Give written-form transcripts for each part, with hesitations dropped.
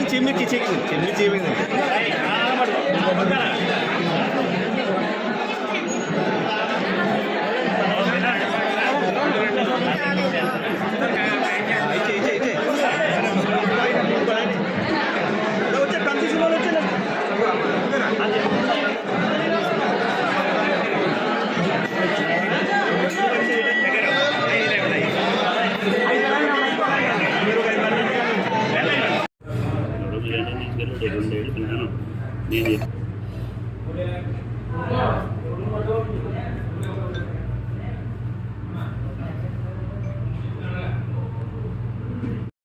చిమ్మికి చిమ్మి చీవింది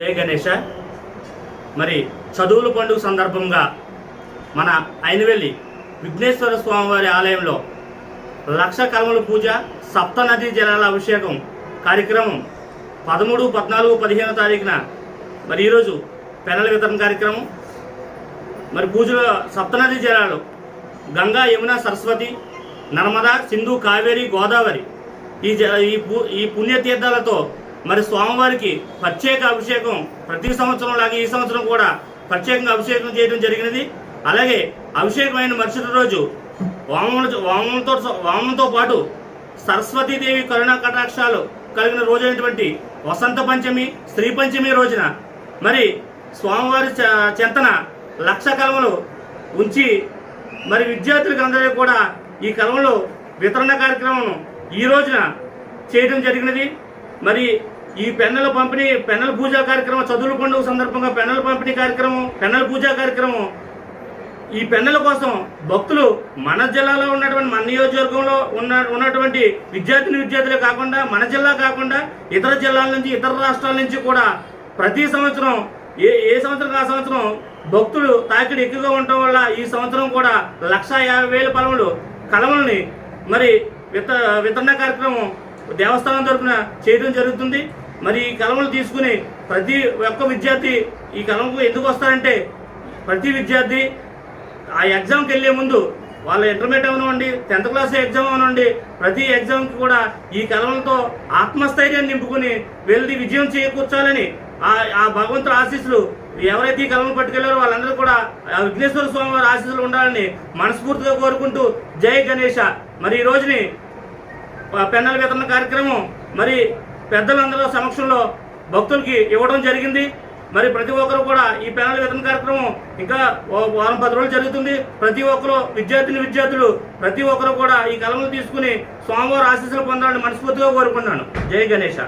జై గణేష. మరి చదువుల పండుగ సందర్భంగా మన ఐనవెల్లి విఘ్నేశ్వర స్వామివారి ఆలయంలో లక్ష కలముల పూజ, సప్తనదీ జలాల అభిషేకం కార్యక్రమం 13, 14, 15 తారీఖున మరి ఈరోజు పెనల వితరణ కార్యక్రమం. మరి పూజలో సప్తనదీ జలాలు గంగా, యమున, సరస్వతి, నర్మదా, సింధు, కావేరి, గోదావరి ఈ పుణ్యతీర్థాలతో మరి స్వామివారికి ప్రత్యేక అభిషేకం ప్రతి సంవత్సరం లాగా ఈ సంవత్సరం కూడా ప్రత్యేకంగా అభిషేకం చేయడం జరిగినది. అలాగే అభిషేకమైన మరుసటి రోజు వామనంతో పాటు సరస్వతీదేవి కరుణా కటాక్షాలు కలిగిన రోజైనటువంటి వసంత పంచమి, శ్రీ పంచమి రోజున మరి స్వామివారి చెంతన లక్ష కలములు ఉంచి మరి విద్యార్థులకు అందరికీ కూడా ఈ కలములు వితరణ కార్యక్రమం ఈ రోజున చేయడం జరిగినది. మరి ఈ పెన్నల పూజా కార్యక్రమం, చదువుల పండుగ సందర్భంగా పెన్నల పంపిణీ కార్యక్రమం, పెన్నల పూజా కార్యక్రమం, ఈ పెన్నల కోసం భక్తులు మన జిల్లాలో ఉన్నటువంటి మన నియోజకవర్గంలో ఉన్నటువంటి విద్యార్థులే కాకుండా మన జిల్లా కాకుండా ఇతర జిల్లాల నుంచి, ఇతర రాష్ట్రాల నుంచి కూడా ప్రతి సంవత్సరం ఏ సంవత్సరం ఆ సంవత్సరం భక్తులు తాకిడి ఎక్కువగా ఉండటం వల్ల ఈ సంవత్సరం కూడా 150,000 కలములని మరి వితరణ కార్యక్రమం దేవస్థానం తరఫున చేయడం జరుగుతుంది. మరి ఈ కలములు తీసుకుని ప్రతి ఒక్క విద్యార్థి ఈ కలముకు ఎందుకు వస్తారంటే, ప్రతి విద్యార్థి ఆ ఎగ్జామ్కి వెళ్ళే ముందు వాళ్ళ ఇంటర్మీడియట్ అవనివ్వండి, 10th క్లాస్ ఎగ్జామ్ అవనివ్వండి, ప్రతి ఎగ్జామ్కి కూడా ఈ కలములతో ఆత్మస్థైర్యాన్ని నింపుకుని వెళ్ళి విజయం చేకూర్చాలని ఆ భగవంతుడి ఆశీస్సులు ఎవరైతే ఈ కలములు పట్టుకెళ్లారో వాళ్ళందరూ కూడా విఘ్నేశ్వర స్వామి వారి ఆశీస్సులు ఉండాలని మనస్ఫూర్తిగా కోరుకుంటూ జై గణేష. మరి ఈ రోజుని పెన్నల వితరణ కార్యక్రమం మరి పెద్దలందరూ సమక్షంలో భక్తులకి ఇవ్వడం జరిగింది. మరి ప్రతి ఒక్కరు కూడా ఈ పెన్నల వితరణ కార్యక్రమం ఇంకా వారం 10 రోజులు జరుగుతుంది. ప్రతి ఒక్కరు విద్యార్థులు ప్రతి ఒక్కరు కూడా ఈ కలములు తీసుకుని స్వామివారి ఆశీస్సులు పొందాలని మనస్ఫూర్తిగా కోరుకున్నాను. జై గణేష.